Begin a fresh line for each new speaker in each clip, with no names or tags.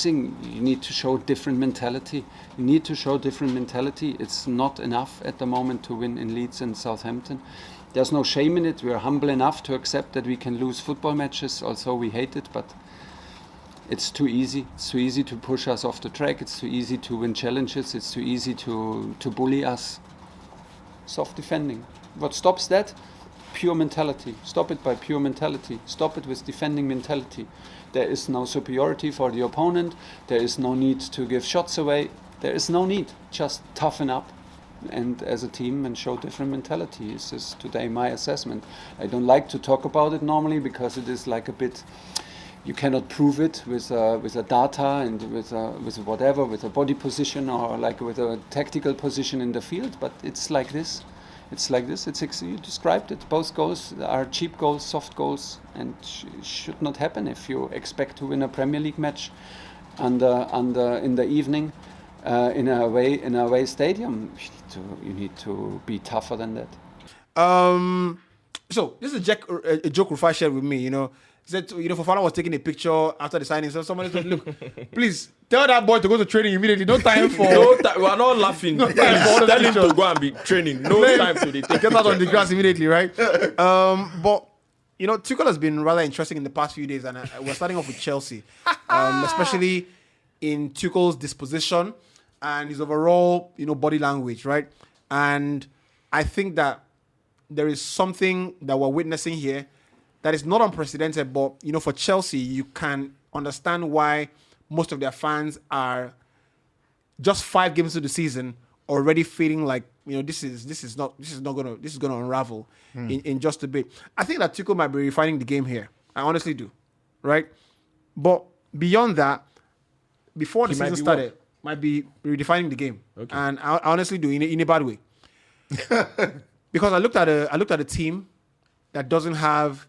amazing. You need to show different mentality. It's not enough at the moment to win in Leeds and Southampton. There's no shame in it. We are humble enough to accept that we can lose football matches, although we hate it, but it's too easy. It's too easy to push us off the track. It's too easy to win challenges. It's too easy to bully us. Soft defending. What stops that? Pure mentality. Stop it by pure mentality. Stop it with defending mentality. There is no superiority for the opponent. There is no need to give shots away. There is no need. Just toughen up and as a team and show different mentality. This is today my assessment. I don't like to talk about it normally because it is like a bit, you cannot prove it with a data and with a body position or like with a tactical position in the field, but it's like this. You described it. Both goals are cheap goals, soft goals, and should not happen if you expect to win a Premier League match in the evening in a away stadium. You need to be tougher than that.
So this is a joke Rufai shared with me. He said, Fofana was taking a picture after the signing. So somebody said, look, please tell that boy to go to training immediately. No time for...
We are not laughing. No time for tell him to go and be training. No time to
get out on the grass immediately, right? But, Tuchel has been rather interesting in the past few days. And we're starting off with Chelsea. Especially in Tuchel's disposition and his overall, body language, right? And I think that there is something that we're witnessing here that is not unprecedented, but, for Chelsea, you can understand why most of their fans are just 5 games into the season already feeling like, this is going to unravel in just a bit. I think that Tuchel might be refining the game here. I honestly do, right? But beyond that, before the season started, might be redefining the game. Okay. And I honestly do in a bad way. Because I looked at a team that doesn't have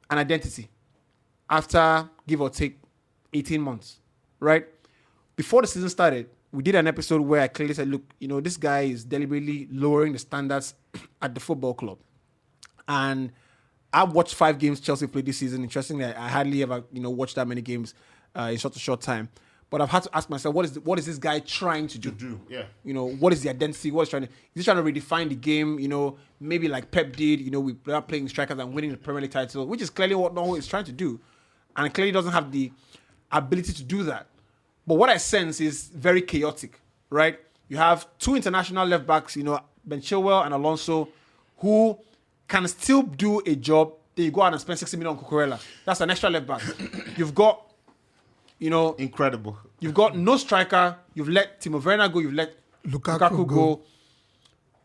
an identity after, give or take, 18 months, right? Before the season started, we did an episode where I clearly said, look, this guy is deliberately lowering the standards at the football club. And I've watched 5 games Chelsea played this season. Interestingly, I hardly ever, watched that many games in such a short time. But I've had to ask myself, what is this guy trying to do?
Yeah.
What is the identity? Is he trying to redefine the game? Maybe like Pep did, we are playing strikers and winning the Premier League title, which is clearly what Norway is trying to do. And clearly doesn't have the ability to do that. But what I sense is very chaotic, right? You have 2 international left backs, Ben Chilwell and Alonso, who can still do a job. Then you go out and spend 60 million on Cucurella. That's an extra left back. You've got
incredible.
You've got no striker. You've let Timo Werner go. You've let Lukaku go.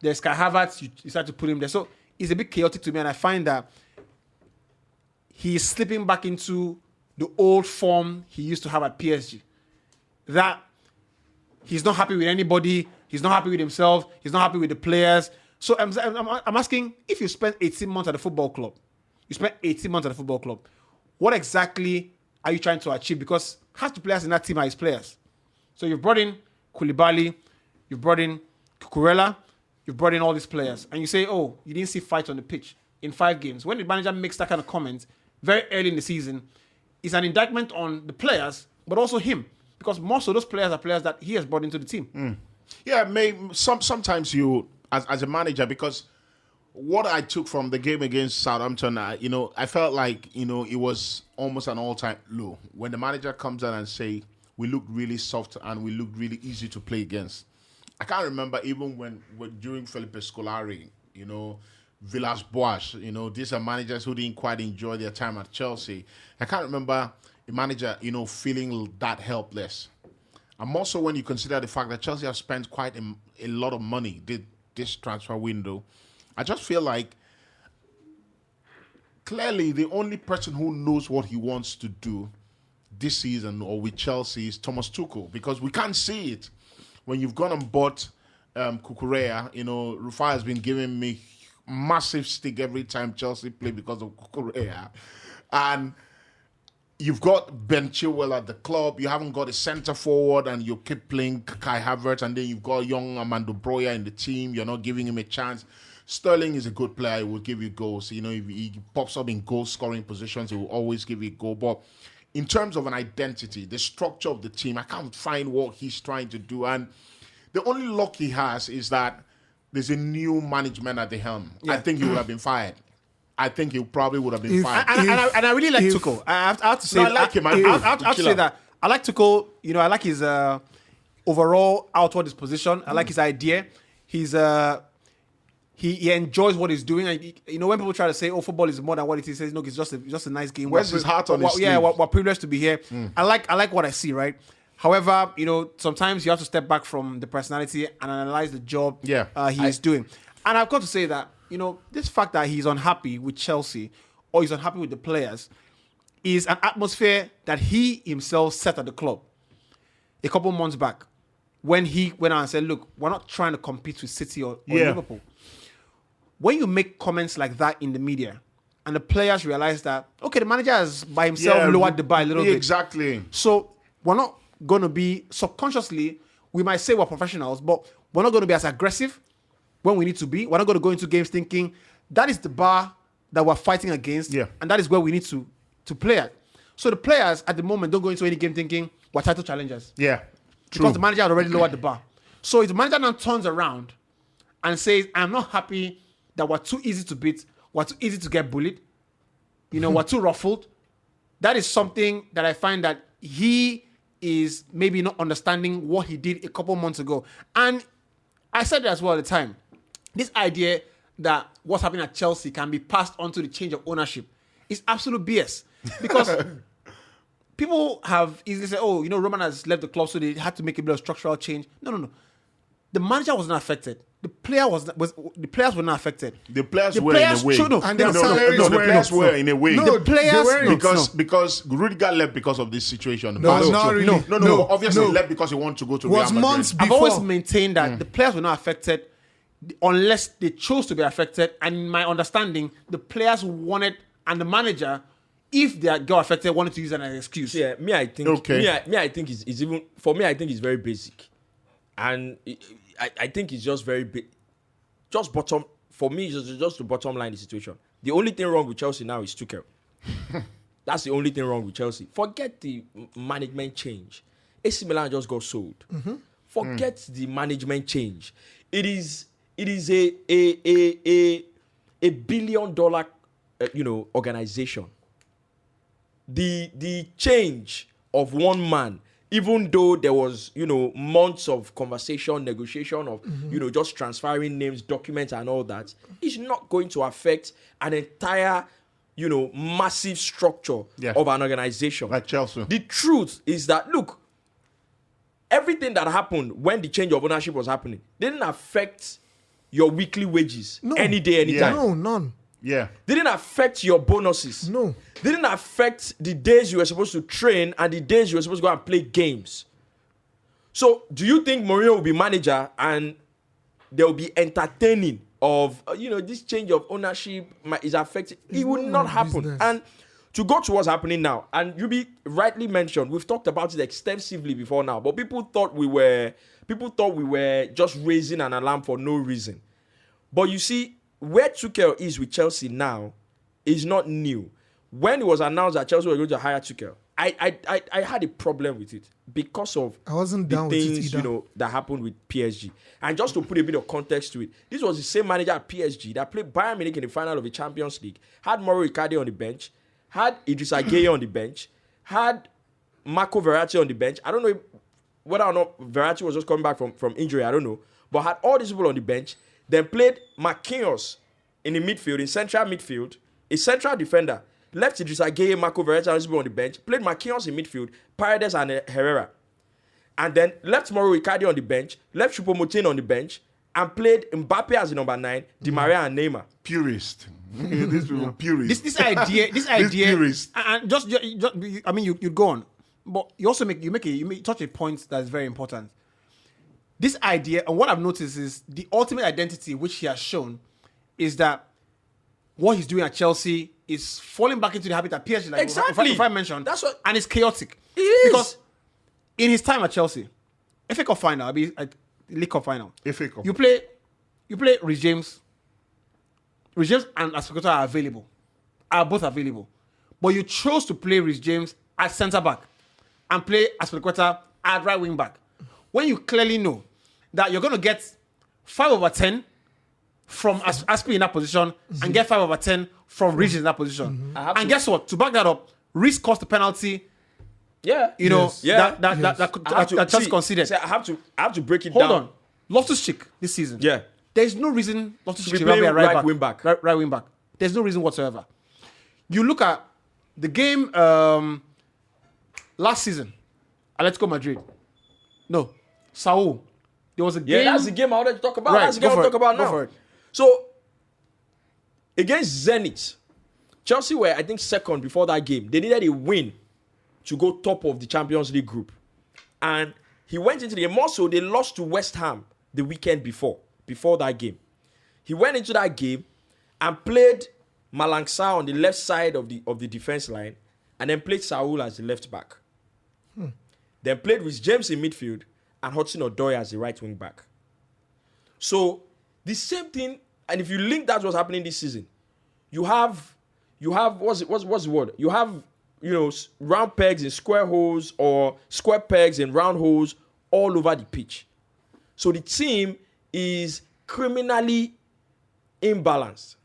There's Kai Havertz. You decide to put him there. So it's a bit chaotic to me, and I find that he's slipping back into the old form he used to have at PSG. That he's not happy with anybody. He's not happy with himself. He's not happy with the players. So I'm asking, if you spent 18 months at the football club, what exactly are you trying to achieve? Because half the players in that team are his players. So you've brought in Koulibaly, you've brought in Cucurella, you've brought in all these players. And you say, you didn't see fight on the pitch in 5 games. When the manager makes that kind of comment very early in the season, it's an indictment on the players, but also him. Because most of those players are players that he has brought into the team.
Yeah, sometimes you, as a manager, because what I took from the game against Southampton, I felt like, it was almost an all-time low. When the manager comes out and say, we look really soft and we look really easy to play against. I can't remember even when during Felipe Scolari, Villas-Boas, these are managers who didn't quite enjoy their time at Chelsea. I can't remember a manager, feeling that helpless. And also when you consider the fact that Chelsea have spent quite a lot of money this transfer window, I just feel like clearly the only person who knows what he wants to do this season or with Chelsea is Thomas Tuchel, because we can't see it. When you've gone and bought Cucurella, Rufai has been giving me massive stick every time Chelsea play because of Cucurella. And you've got Ben Chilwell at the club. You haven't got a centre forward, and you keep playing Kai Havertz, and then you've got young Armando Broja in the team. You're not giving him a chance. Sterling is a good player. He will give you goals. If he pops up in goal-scoring positions, he will always give you a goal. But in terms of an identity, the structure of the team, I can't find what he's trying to do. And the only luck he has is that there's a new management at the helm. I think he would have been fired. I think he probably would have been fired.
And I really like Tuchel. I have to say,
No, I like him.
I have to say that I like Tuchel. You know, I like his overall outward disposition. I like his idea. He's he enjoys what he's doing. And you know, when people try to say, "Oh, football is more than what it is," he says, "No, it's just a nice game."
Where's his heart on his sleeve?
Yeah, we're privileged to be here. I like what I see. Right. However, you know, sometimes you have to step back from the personality and analyze the job he is doing. And I've got to say that, you know, this fact that he's unhappy with Chelsea or he's unhappy with the players is an atmosphere that he himself set at the club a couple months back when he went out and said, look, we're not trying to compete with City or Liverpool. When you make comments like that in the media and the players realize that, okay, the manager has by himself lowered the bar a little bit.
Exactly.
So we're not going to be, subconsciously, we might say we're professionals, but we're not going to be as aggressive when we need to be. We're not going to go into games thinking that is the bar that we're fighting against, and that is where we need to play at. So the players at the moment don't go into any game thinking we're title challengers.
Yeah,
because the manager had already lowered the bar. So if the manager now turns around and says, I'm not happy that we're too easy to beat, we're too easy to get bullied, you know, we're too ruffled, that is something that I find that he is maybe not understanding what he did a couple months ago. And I said it as well at the time. This idea that what's happening at Chelsea can be passed on to the change of ownership is absolute BS. Because people have easily said, oh, you know, Roman has left the club, so they had to make a bit of structural change. No. The manager was not affected. The players were not affected.
The players were in a way.
And their salaries
the players were in a way.
No,
the players
because Rudiger left because of this situation.
No, not really.
No, obviously left because he wanted to go to Real Madrid.
Months before.
I've always maintained that the players were not affected unless they chose to be affected. And in my understanding, the players wanted, and the manager, if they got affected, wanted to use that as an excuse.
Yeah, I think it's even, for me, I think it's very basic. And I think it's just very big. Just bottom, for me, just the bottom line of the situation. The only thing wrong with Chelsea now is Tuchel. That's the only thing wrong with Chelsea. Forget the management change. AC Milan just got sold. Forget the management change. It is a $1 billion organization. The change of one man, even though there was, months of conversation, negotiation of, just transferring names, documents and all that, is not going to affect an entire, massive structure of an organization.
Like Chelsea.
The truth is that, look, everything that happened when the change of ownership was happening didn't affect your weekly wages any day, anytime.
No, none.
Yeah.
Didn't affect your bonuses.
No.
Didn't affect the days you were supposed to train and the days you were supposed to go and play games. So, do you think Mourinho will be manager and there will be entertaining of, this change of ownership is affecting? It will not happen.
Business.
And to go to what's happening now, and you be rightly mentioned, we've talked about it extensively before now, but people thought we were just raising an alarm for no reason. But you see, where Tuchel is with Chelsea now is not new. When it was announced that Chelsea were going to hire Tuchel, I had a problem with it because of
I wasn't
the
down with it
things
either.
that happened with PSG. And just to put a bit of context to it, this was the same manager at PSG that played Bayern Munich in the final of the Champions League, had Mauro Icardi on the bench, had Idrissa Gueye on the bench, had Marco Verratti on the bench. I don't know whether or not Verratti was just coming back from injury, I don't know, but had all these people on the bench. Then played Marquinhos in the midfield, in central midfield, a central defender. Left Idrissa Gueye, Marco Verratti, and on the bench. Played Marquinhos in midfield, Paredes and Herrera. And then left Mauro Icardi on the bench, left Choupo-Moting on the bench, and played Mbappe as the number 9, Di Maria and Neymar.
Purist. These people purist.
This idea,
purist.
and just I mean, you go on, but you also touch a point that's very important. This idea, and what I've noticed is the ultimate identity which he has shown is that what he's doing at Chelsea is falling back into the habit at PSG. Like
Exactly.
If I mentioned,
That's what-
and it's chaotic.
It is.
Because in his time at Chelsea, FA Cup final, League Cup final,
FA Cup.
you play Rhys James. Rhys James and Aspilicueta are both available, but you chose to play Rhys James at centre back and play Aspilicueta at right wing back, when you clearly know that you're going to get 5/10 from Aspi in that position and get 5/10 from Regis in that position. And guess what? To back that up, Reece cost the penalty.
Yeah.
You know,
Yeah.
that just considered.
I have to break it
Hold
down.
on. Loftus-Cheek this season.
Yeah.
There's no reason Loftus-Cheek
be
should not be
playing
a right
right wing back.
Right wing back. There's no reason whatsoever. You look at the game last season, Atletico Madrid. No, Saul. There was a game.
Yeah, that's the game I wanted to talk about.
Right,
That's the game I
go
want to
for
talk
it.
about
Go
now.
for it.
So, against Zenit, Chelsea were, I think, second before that game. They needed a win to go top of the Champions League group. And he went into the game. Also, they lost to West Ham the weekend before that game. He went into that game and played Malangsa on the left side of the defense line and then played Saul as the left back. Then played with James in midfield and Hudson-Odoi as the right wing back. So the same thing, and if you link that to what's happening this season, you have what's the word? You have round pegs in square holes or square pegs in round holes all over the pitch. So the team is criminally imbalanced.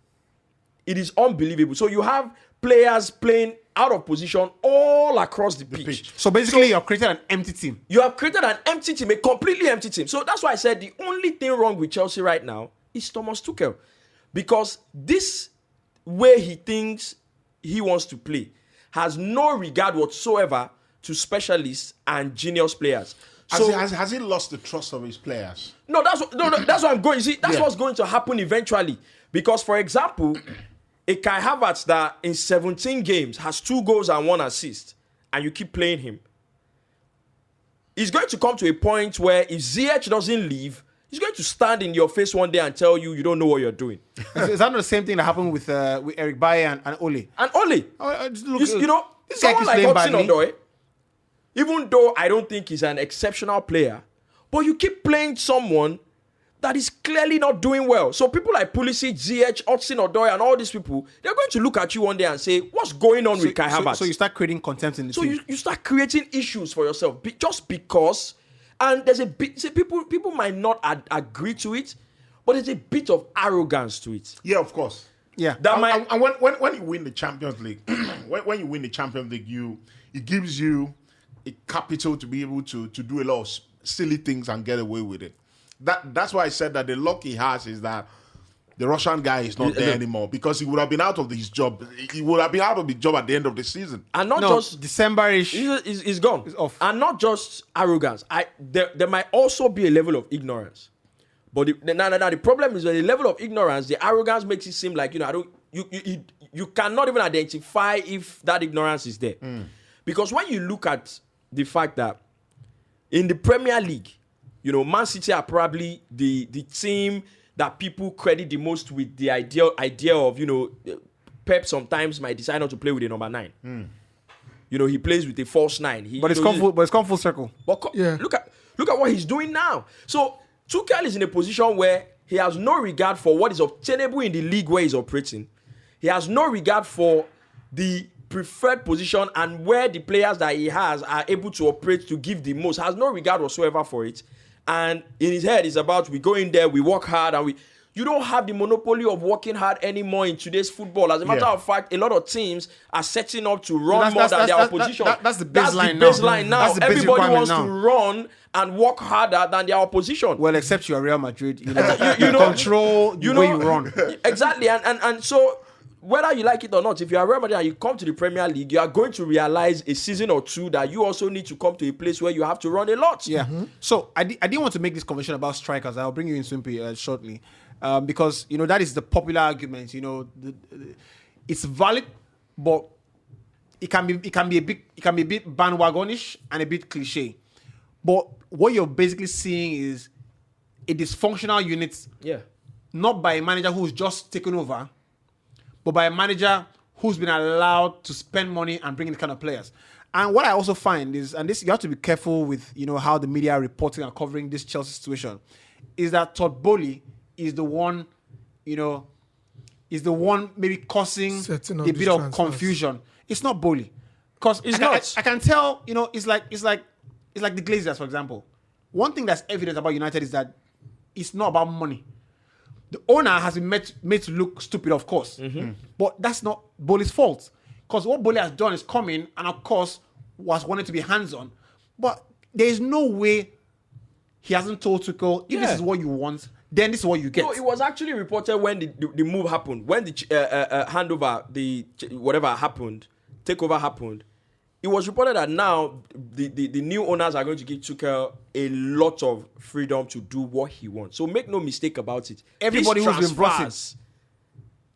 It is unbelievable. So you have players playing out of position all across the pitch.
So basically, you're creating an empty team.
You have created an empty team, a completely empty team. So that's why I said the only thing wrong with Chelsea right now is Thomas Tuchel. Because this way he thinks he wants to play has no regard whatsoever to specialists and genius players. So
Has he lost the trust of his players?
no, that's what I'm going. You see, that's what's going to happen eventually. Because, for example, a Kai Havertz that in 17 games has 2 goals and 1 assist, and you keep playing him, he's going to come to a point where if Ziyech doesn't leave, he's going to stand in your face one day and tell you don't know what you're doing.
Is that not the same thing that happened with Eric Bayer and Ole?
And Oli,
This guy
someone
keeps
like
playing
Hudson
badly.
Odoi, even though I don't think he's an exceptional player, but you keep playing someone that is clearly not doing well. So people like Pulisic, Ziyech, Hudson Odoi, and all these people, they're going to look at you one day and say, what's going on with Kai Havertz?
So you start creating contempt in the
So
team.
you start creating issues for yourself just because, and there's a bit. See, people might not agree to it, but there's a bit of arrogance to it.
Yeah, of course.
Yeah.
And when you win the Champions League, when you win the Champions League, it gives you a capital to be able to do a lot of silly things and get away with it. That's why I said that the luck he has is that the Russian guy is not there anymore, because he would have been out of his job. He would have been out of the job at the end of the season.
And not
No,
just
December-ish.
He's gone.
He's off.
And not just arrogance. There might also be a level of ignorance. But the problem is that the level of ignorance, the arrogance makes it seem like you cannot even identify if that ignorance is there. Because when you look at the fact that in the Premier League, Man City are probably the team that people credit the most with the idea of, Pep sometimes might decide not to play with a number 9. He plays with a false 9.
But it's come full circle.
But look at what he's doing now. So Tuchel is in a position where he has no regard for what is obtainable in the league where he's operating. He has no regard for the preferred position and where the players that he has are able to operate to give the most. Has no regard whatsoever for it. And in his head, it's about we go in there, we work hard, and you don't have the monopoly of working hard anymore in today's football. As a matter of fact, a lot of teams are setting up to run more than their opposition.
That's the baseline
now.
That's the basic
Everybody
requirement
wants to run and work harder than their opposition.
Well, except you're Real Madrid. You
know-
control the way you run.
Exactly. And so, whether you like it or not, if you are Real Madrid and you come to the Premier League, you are going to realize a season or two that you also need to come to a place where you have to run a lot.
Yeah. So I didn't want to make this conversation about strikers. I'll bring you in Swimpy shortly, because that is the popular argument. It's valid, but it can be a bit bandwagonish and a bit cliche. But what you're basically seeing is a dysfunctional unit, not by a manager who's just taken over, but by a manager who's been allowed to spend money and bring in the kind of players. And what I also find is, and this you have to be careful with, how the media are reporting and covering this Chelsea situation, is that Todd Bowley is the one, maybe causing
Setting
a
up
bit
these
of
transfers.
confusion. It's not Bowley. Because
It's not.
I can tell, it's like the Glazers, for example. One thing that's evident about United is that it's not about money. The owner has been made to look stupid, of course. But that's not Boli's fault. Because what Boli has done is come in and, of course, was wanted to be hands-on. But there is no way he hasn't told Tuchel, if this is what you want, then this is what you get.
No, it was actually reported when the move happened, when the handover, whatever happened, takeover happened. It was reported that now the new owners are going to give Tuchel a lot of freedom to do what he wants. So make no mistake about it.
Everybody
These
who's been brought in
transfers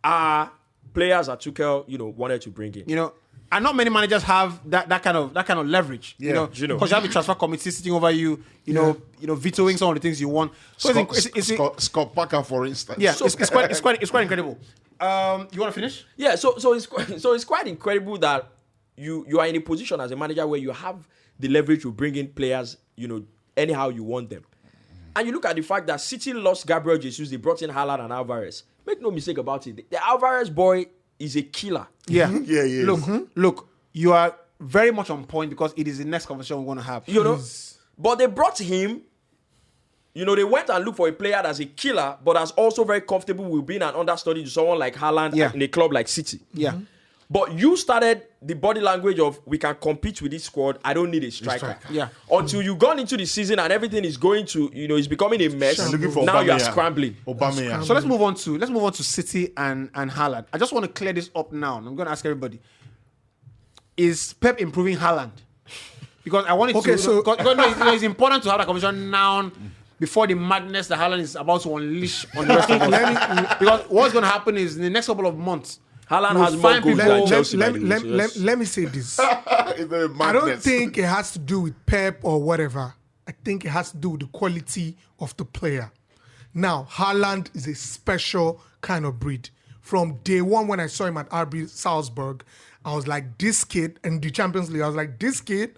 are players that Tuchel, wanted to bring in.
And not many managers have that kind of leverage.
Yeah.
Because you have a transfer committee sitting over you, vetoing some of the things you want. So
Scott Parker, for instance.
yeah, it's quite incredible. You want to finish?
Yeah, so it's quite incredible that you are in a position as a manager where you have the leverage to bring in players, anyhow you want them. And you look at the fact that City lost Gabriel Jesus, they brought in Haaland and Alvarez. Make no mistake about it, the Alvarez boy is a killer.
Yeah.
Yeah, he is.
Look, you are very much on point because it is the next conversation we're going to have.
But they brought him, they went and looked for a player that's a killer, but that's also very comfortable with being an understudy to someone like Haaland in a club like City.
Yeah.
But you started the body language of, we can compete with this squad, I don't need a striker.
Yeah.
Until you gone into the season and everything is going to, it's becoming a mess.
Looking for
Now you are
Aubameyang.
scrambling.
Aubameyang.
So let's move on to City and Haaland. I just want to clear this up now. I'm going to ask everybody: is Pep improving Haaland? Because I want it
Okay,
to.
so-
It's important to have that conversation now before the madness that Haaland is about to unleash on the rest of us. Because what's going to happen is in the next couple of months,
Haaland
you'll
has more
find
goals
people-
than Chelsea. by the way, so yes.
let me say this.
It's a
I don't
madness.
think it has to do with Pep or whatever. I think it has to do with the quality of the player. Now, Haaland is a special kind of breed. From day one when I saw him at RB Salzburg, I was like, this kid, in the Champions League, I was like, this kid,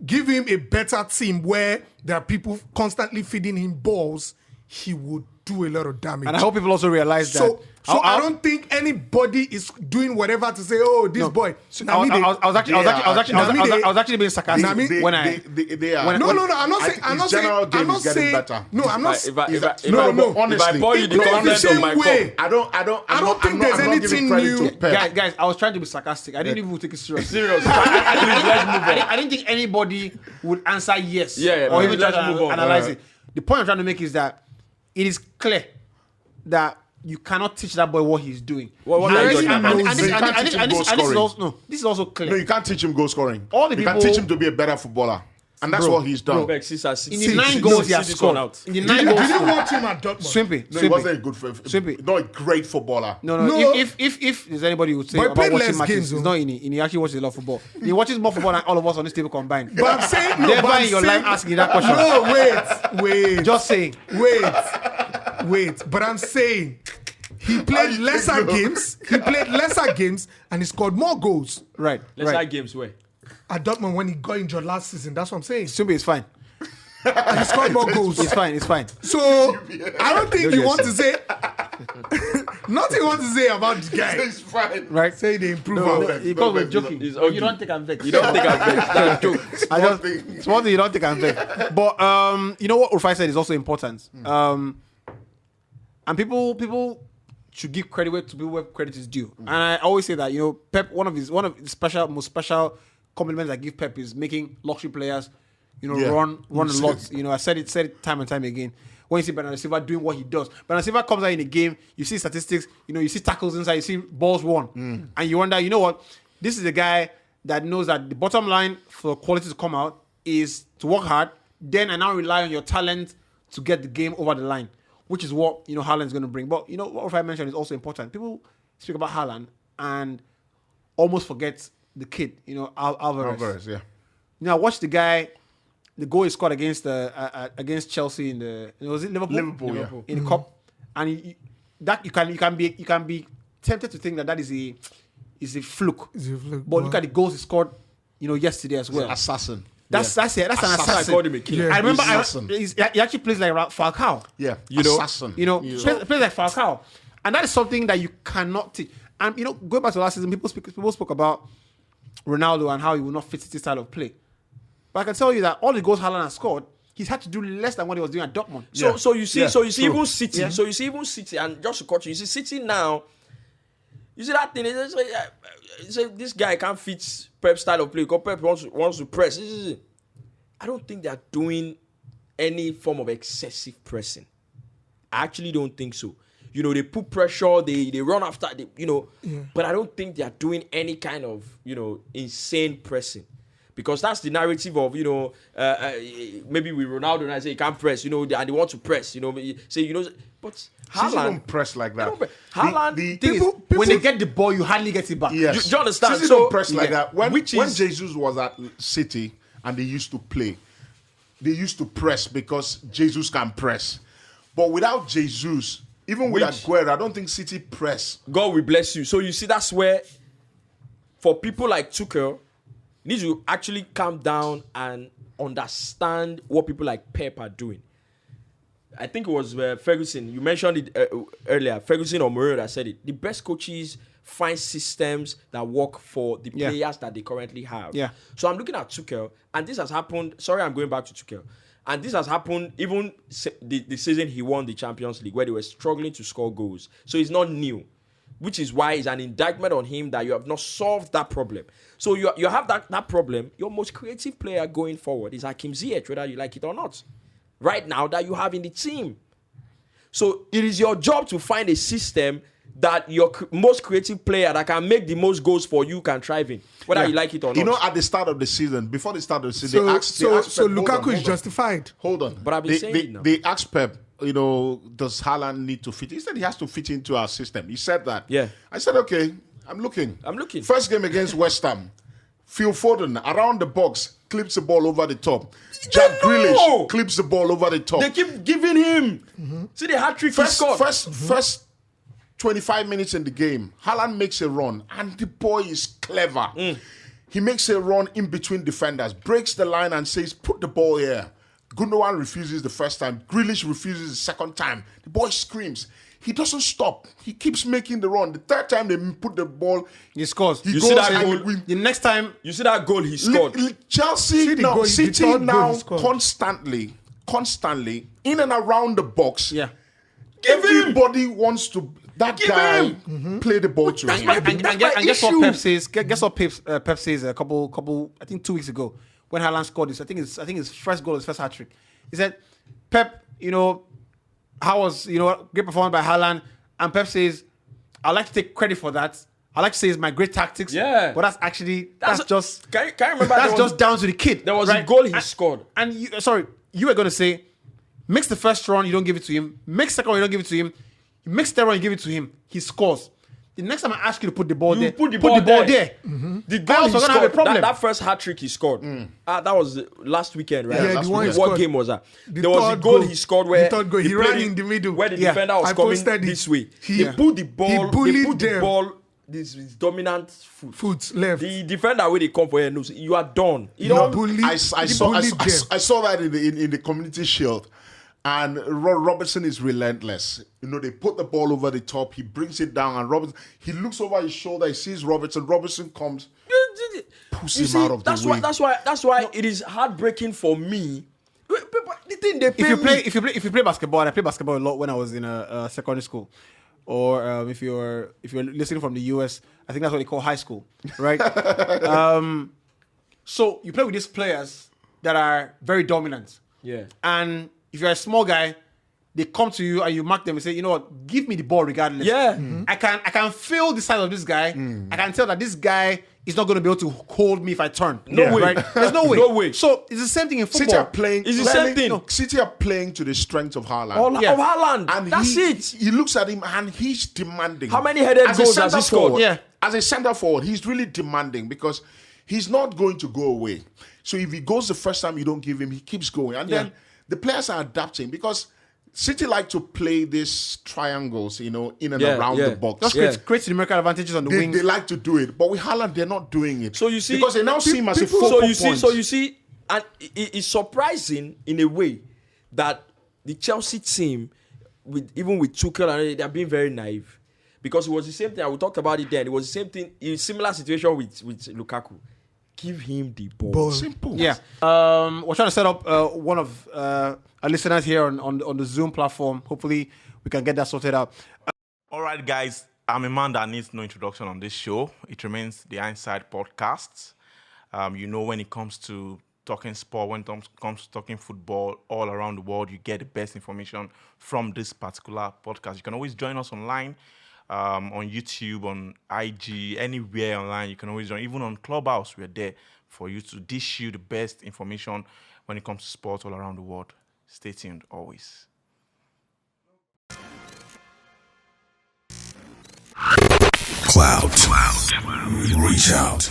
give him a better team where there are people constantly feeding him balls, he would do a lot of damage.
and I hope people also realize that.
So I don't think anybody is doing whatever to say, oh, this boy.
I was actually being sarcastic when I.
They are.
when-
No, I'm not
I
saying.
think
I'm
his
not saying.
general game
I'm not
is getting
saying.
better.
No, I'm not.
If I
No,
but honestly,
if I pour you the
in the
content
same
of my
way-
cup,
I don't
think there's
I'm not giving
anything
credit
new.
to Pep.
Guys, I was trying to be sarcastic. I didn't even take it seriously.
serious.
I didn't think anybody would answer yes
Yeah,
or even try
let's
to
move on.
analyze it. The point I'm trying to make is that it is clear that you cannot teach that boy what he's doing.
What
are you
And
doing?
this
You can't teach him goal scoring.
this is also clear.
No, you can't teach him goal scoring.
All the
you can
people-
teach him to be a better footballer. And that's
Bro,
what he's done.
Beck, Cesar,
In the 9 goals he has
sit this one
scored.
out.
In the
Did
9
you
goals.
watch him at Dortmund?
Swimpy.
No, he wasn't a good
Swimpy.
not a great footballer.
No.
No.
If there's anybody who would say
But he
about
played
watching
less
matches,
games,
he's
though.
not in it. He actually watches a lot of football. He watches more football than all of us on this table combined.
But I'm saying no.
Never
but I'm
in your
saying-
life asking that question.
No, wait.
Just saying.
Wait. But I'm saying he played lesser games. He played lesser games and he scored more goals
Right.
Let's
right.
have games where.
at Dortmund when he got injured last season. That's what I'm saying.
Swimpy is fine.
And he scored more goals.
It's fine.
So I don't think you
yes.
want to say nothing you want to say about the guy.
It's fine.
Right?
Say they improve.
No,
our-
because we're joking.
He's
You
ugly.
don't think I'm vexed.
You don't think I'm vexed. That's a joke.
I just
thing.
small thing you don't think I'm vexed. But you know what Rufai said is also important. And people should give credit where to people where credit is due. And I always say that, Pep, one of his most special compliments I give Pep is making luxury players,
Yeah.
run a lot. I said it time and time again. When you see Bernardo Silva doing what he does, Bernardo Silva comes out in a game, you see statistics, you see tackles inside, you see balls won, and you wonder, you know what? This is a guy that knows that the bottom line for quality to come out is to work hard. Then I now rely on your talent to get the game over the line, which is what Haaland's going to bring. But what I mentioned is also important. People speak about Haaland and almost forget the kid, Alvarez.
Yeah.
Now watch the guy. The goal he scored against Chelsea in the was it Liverpool?
Liverpool, yeah.
In the cup, and you can be tempted to think that is a fluke. But look at the goals he scored, yesterday as well.
Assassin.
That's it. That's an assassin.
I called him a killer.
Yeah.
I remember
Assassin.
he actually plays like Falcao.
Yeah.
Assassin.
Plays like Falcao, and that is something that you cannot teach. And going back to last season, people spoke about Ronaldo and how he will not fit City's style of play. But I can tell you that all the goals Haaland has scored, he's had to do less than what he was doing at Dortmund.
So you see
true.
even City.
Yeah.
So you see even City, and just to cut you see City now. You see that thing? It's like, this guy can't fit Pep's style of play. Because Pep wants to press. I don't think they are doing any form of excessive pressing. I actually don't think so. You know, they put pressure, they run after, but I don't think they are doing any kind of, insane pressing. Because that's the narrative of, maybe with Ronaldo and I say he can't press, and they want to press, but
City
Haaland
don't press like that.
Haaland,
The
Thing is, when they get the ball, you hardly get it back.
Yes.
Do you understand?
City
So-
don't press like that. When
Which is-
Jesus was at City and they used to play, they used to press because Jesus can press. But without Jesus, even with Aguero, I don't think City press.
God will bless you. So you see, that's where, for people like Tuchel, you need to actually calm down and understand what people like Pep are doing. I think it was Ferguson. You mentioned it earlier. Ferguson or Mourinho that said it. The best coaches find systems that work for the players that they currently have.
Yeah.
So I'm looking at Tuchel, and this has happened. Sorry, I'm going back to Tuchel. And this has happened even the season he won the Champions League, where they were struggling to score goals. So it's not new, which is why it's an indictment on him that you have not solved that problem. So you have that problem. Your most creative player going forward is Hakim Ziyech, whether you like it or not. Right now that you have in the team. So it is your job to find a system that your most creative player that can make the most goals for you can thrive in, whether you like it or not.
You know, at the start of the season, before the start of the season,
So,
they asked Pep,
Lukaku is justified.
Hold on.
But I've been saying it now.
They asked Pep, does Haaland need to fit? He said he has to fit into our system. He said that.
Yeah.
I said, okay, I'm looking. First game against West Ham, Phil Foden around the box clips the ball over the top. Jack Grealish clips the ball over the top.
They keep giving him. See the hat trick he scored.
First 25 minutes in the game, Haaland makes a run, and the boy is clever. He makes a run in between defenders, breaks the line and says, put the ball here. Gundogan refuses the first time. Grealish refuses the second time. The boy screams. He doesn't stop. He keeps making the run. The third time they put the ball,
He scores.
he
You
goes
see that
and
goal?
he wins.
The next time,
You see that goal he scored?
Chelsea
the
now,
goal- the
City
third goal
now
he scored.
constantly in and around the box.
yeah.
Everybody wants to guy play the ball to him.
And guess what Pep says? Guess what Pep says a couple, I think 2 weeks ago when Haaland scored this. I think his first goal, his first hat trick. He said, Pep, how was great performance by Haaland, and Pep says, I'd like to take credit for that. I like to say it's my great tactics.
Yeah.
But that's actually just
Can you remember?
that's just down to the kid.
There was
right?
a goal he scored.
And you were gonna say, makes the first run, you don't give it to him. Makes second run, you don't give it to him. He makes third run, you give it to him. He scores. The next time I ask you to put the ball there,
put the ball there.
there.
The goal
else
he
we're gonna have a
scored,
problem.
that first hat trick he scored. That was last weekend, right?
Yeah,
last
the one he
weekend.
What
scored.
game was that?
The
There was a
third
goal
goal.
he scored where
The third goal, he
played
ran in the middle.
where the
Yeah.
defender was
I
coming
posted it.
this way.
He-
They put the ball. They
bullied
put the
them.
ball. This dominant foot.
Foot left.
The defender where they come for here knows you are done. You
He
know.
bullied-
I
he
saw
bullied them.
that in the Community Shield, and Robertson is relentless. They put the ball over the top. He brings it down, and Robertson, he looks over his shoulder. He sees Robertson. Robertson comes, pulls
You
him
see,
out of the way.
That's why it is heartbreaking for me. The thing they pay
If you play basketball, and I played basketball a lot when I was in a secondary school, or if you're listening from the US, I think that's what they call high school, right? So you play with these players that are very dominant.
Yeah.
And if you're a small guy, they come to you and you mark them and say, you know what, give me the ball regardless.
Yeah.
I can feel the size of this guy. I can tell that this guy is not going to be able to hold me if I turn.
No way.
Right? There's no way.
No way.
So it's the same thing in football.
City are playing.
It's the same thing.
City are playing to the strength of Haaland.
Yeah.
Of Haaland.
And
That's it.
He looks at him and he's demanding.
How many headed
As a
goals has he
centre
scored?
forward,
Yeah.
As a centre forward, he's really demanding because he's not going to go away. So if he goes the first time you don't give him, he keeps going. And then the players are adapting because City like to play these triangles, in and around the box.
Just creates numerical advantages on the wings.
They like to do it. But with Haaland, they're not doing it.
So you see,
because they now see him as a
people-
focal
so you
point.
see, and it's surprising in a way that the Chelsea team, even with Tuchel, and they're being very naive Because it was the same thing. We talked about it then. It was the same thing. In similar situation with Lukaku. Give him the ball.
Simple.
Yeah. We're trying to set up one of our listeners here on the Zoom platform. Hopefully, we can get that sorted out.
All right, guys. I'm a man that needs no introduction on this show. It remains the Inside Podcast. When it comes to talking sport, when it comes to talking football all around the world, you get the best information from this particular podcast. You can always join us online, on YouTube, on IG, anywhere online. You can always join. Even on Clubhouse, we're there for you to dish you the best information when it comes to sport all around the world. Stay tuned always.
Cloud. Reach out.